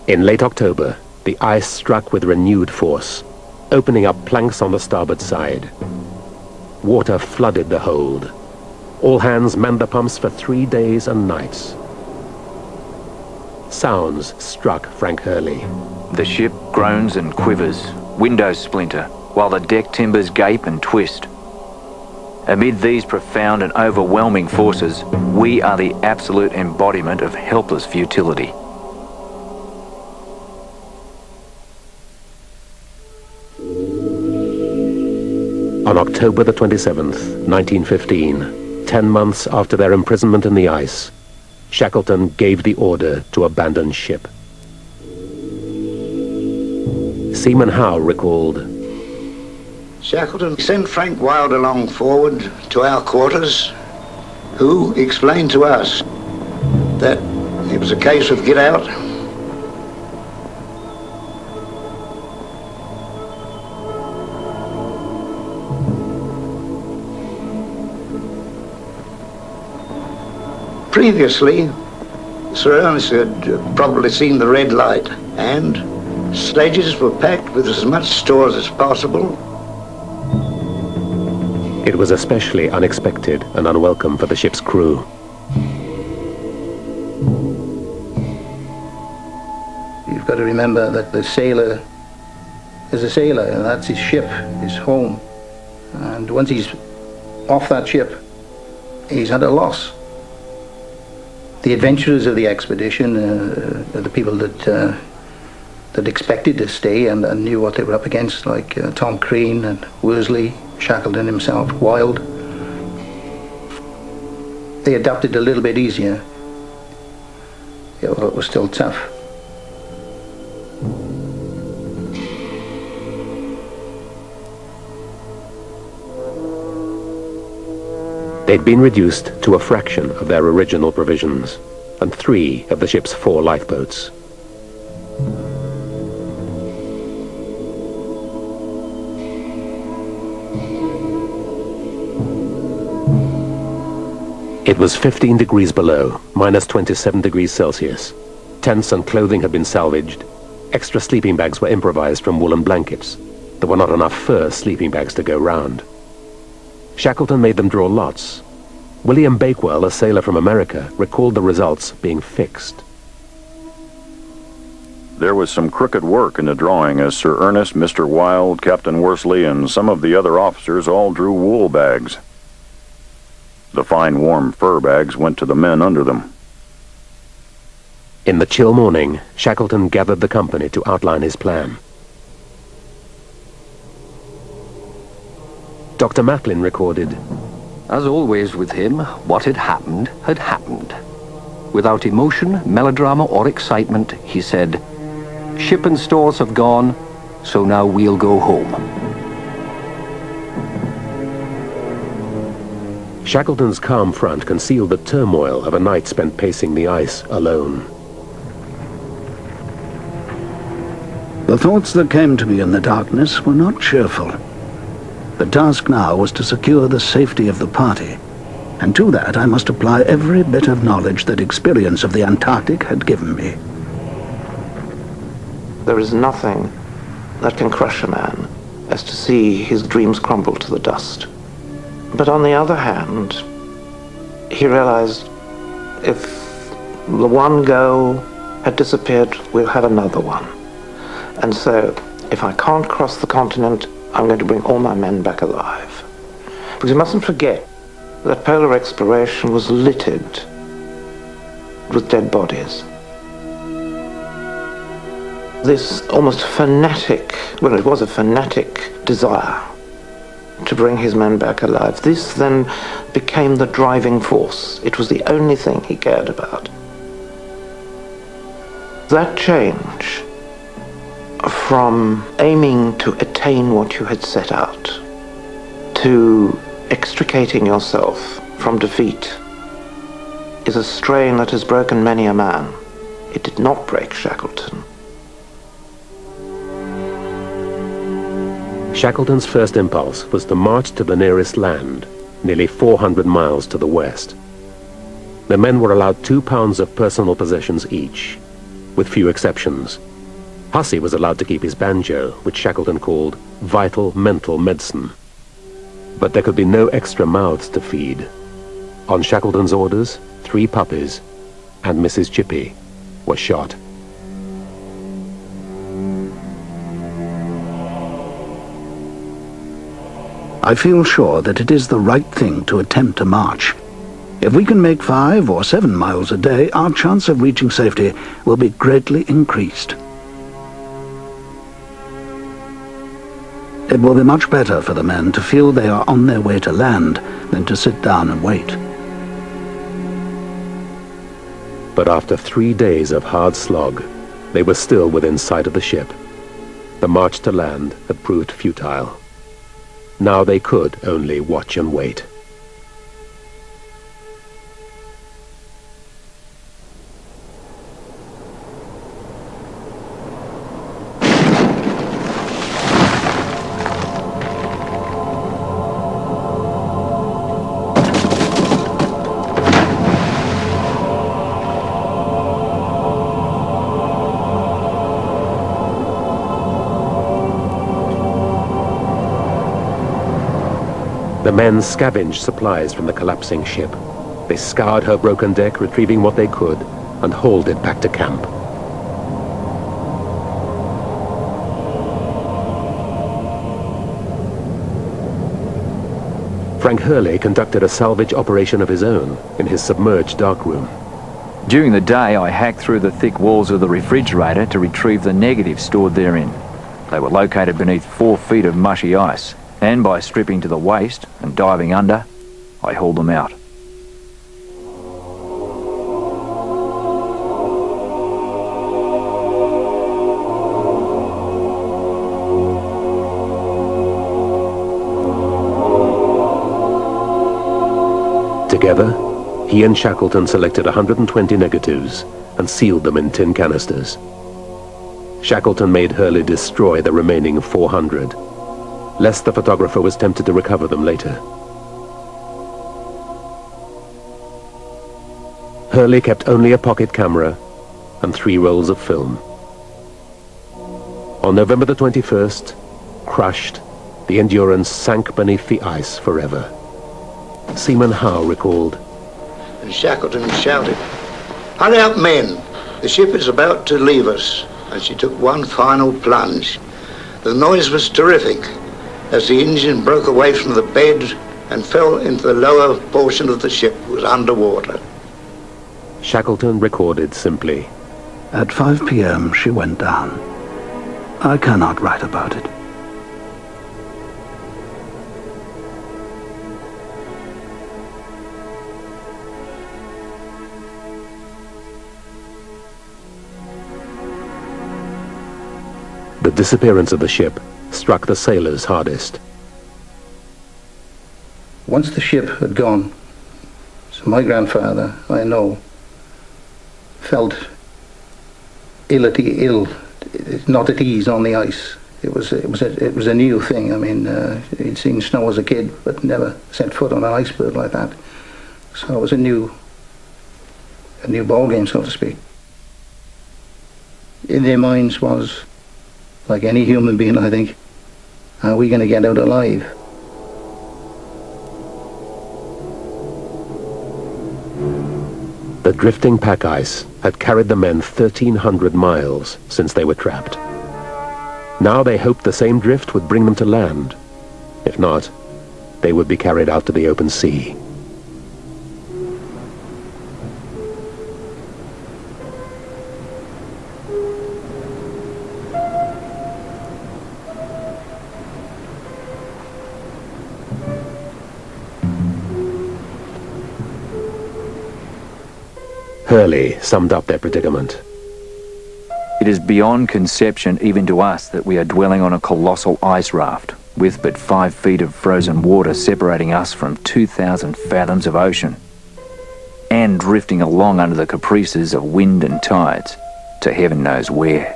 In late October, the ice struck with renewed force, opening up planks on the starboard side. Water flooded the hold. All hands manned the pumps for 3 days and nights. Sounds struck Frank Hurley. The ship groans and quivers, windows splinter, while the deck timbers gape and twist. Amid these profound and overwhelming forces, we are the absolute embodiment of helpless futility. On October the 27th, 1915, 10 months after their imprisonment in the ice, Shackleton gave the order to abandon ship. Seaman Howe recalled, Shackleton sent Frank Wild along forward to our quarters, who explained to us that it was a case of get out. Previously, Sir Ernest had probably seen the red light, and sledges were packed with as much stores as possible. It was especially unexpected and unwelcome for the ship's crew. You've got to remember that the sailor is a sailor, and that's his ship, his home. And once he's off that ship, he's at a loss. The adventurers of the expedition are the people that expected to stay and knew what they were up against, like Tom Crean and Worsley, Shackleton himself, Wild. They adapted a little bit easier, although it was still tough. They'd been reduced to a fraction of their original provisions, and 3 of the ship's 4 lifeboats. It was 15 degrees below, minus 27 degrees Celsius. Tents and clothing had been salvaged. Extra sleeping bags were improvised from woolen blankets. There were not enough fur sleeping bags to go round. Shackleton made them draw lots. William Bakewell, a sailor from America, recalled the results being fixed. There was some crooked work in the drawing as Sir Ernest, Mr. Wild, Captain Worsley, and some of the other officers all drew wool bags. The fine warm fur bags went to the men under them. In the chill morning, Shackleton gathered the company to outline his plan. Dr. Matlin recorded, As always with him, what had happened had happened. Without emotion, melodrama, or excitement, he said, "Ship and stores have gone, so now we'll go home." Shackleton's calm front concealed the turmoil of a night spent pacing the ice alone. The thoughts that came to me in the darkness were not cheerful. The task now was to secure the safety of the party, and to that I must apply every bit of knowledge that experience of the Antarctic had given me. There is nothing that can crush a man as to see his dreams crumble to the dust. But on the other hand, he realized if the one goal had disappeared, we'll have another one. And so, if I can't cross the continent, I'm going to bring all my men back alive. Because you mustn't forget that polar exploration was littered with dead bodies. This almost fanatic, well, it was a fanatic desire to bring his men back alive. This then became the driving force. It was the only thing he cared about. That change from aiming to attain what you had set out to extricating yourself from defeat is a strain that has broken many a man. It did not break Shackleton. Shackleton's first impulse was to march to the nearest land, nearly 400 miles to the west. The men were allowed 2 pounds of personal possessions each. with few exceptions. Hussey was allowed to keep his banjo, which Shackleton called vital mental medicine. But there could be no extra mouths to feed. On Shackleton's orders, 3 puppies and Mrs. Chippy were shot. I feel sure that it is the right thing to attempt a march. If we can make 5 or 7 miles a day, our chance of reaching safety will be greatly increased. It will be much better for the men to feel they are on their way to land than to sit down and wait. But after 3 days of hard slog, they were still within sight of the ship. The march to land had proved futile. Now they could only watch and wait. The men scavenged supplies from the collapsing ship. They scoured her broken deck, retrieving what they could, and hauled it back to camp. Frank Hurley conducted a salvage operation of his own in his submerged darkroom. During the day, I hacked through the thick walls of the refrigerator to retrieve the negatives stored therein. They were located beneath 4 feet of mushy ice, and by stripping to the waist and diving under, I hauled them out. Together, he and Shackleton selected 120 negatives and sealed them in tin canisters. Shackleton made Hurley destroy the remaining 400, lest the photographer was tempted to recover them later. Hurley kept only a pocket camera and 3 rolls of film. On November the 21st, crushed, the Endurance sank beneath the ice forever. Seaman Howe recalled, And Shackleton shouted, "Hurry up, men! The ship is about to leave us." And she took one final plunge. The noise was terrific, as the engine broke away from the bed and fell into the lower portion of the ship. It was underwater. Shackleton recorded simply, At 5 p.m. she went down. I cannot write about it. The disappearance of the ship struck the sailors hardest. Once the ship had gone, so my grandfather, I know, felt not at ease on the ice. It was a new thing. I mean, he'd seen snow as a kid, but never set foot on an iceberg like that. So it was a new ball game, so to speak. In their minds was, like any human being, I think, are we going to get out alive? The drifting pack ice had carried the men 1,300 miles since they were trapped. Now they hoped the same drift would bring them to land. If not, they would be carried out to the open sea. Hurley summed up their predicament. It is beyond conception even to us that we are dwelling on a colossal ice raft, with but 5 feet of frozen water separating us from 2,000 fathoms of ocean, and drifting along under the caprices of wind and tides to heaven knows where.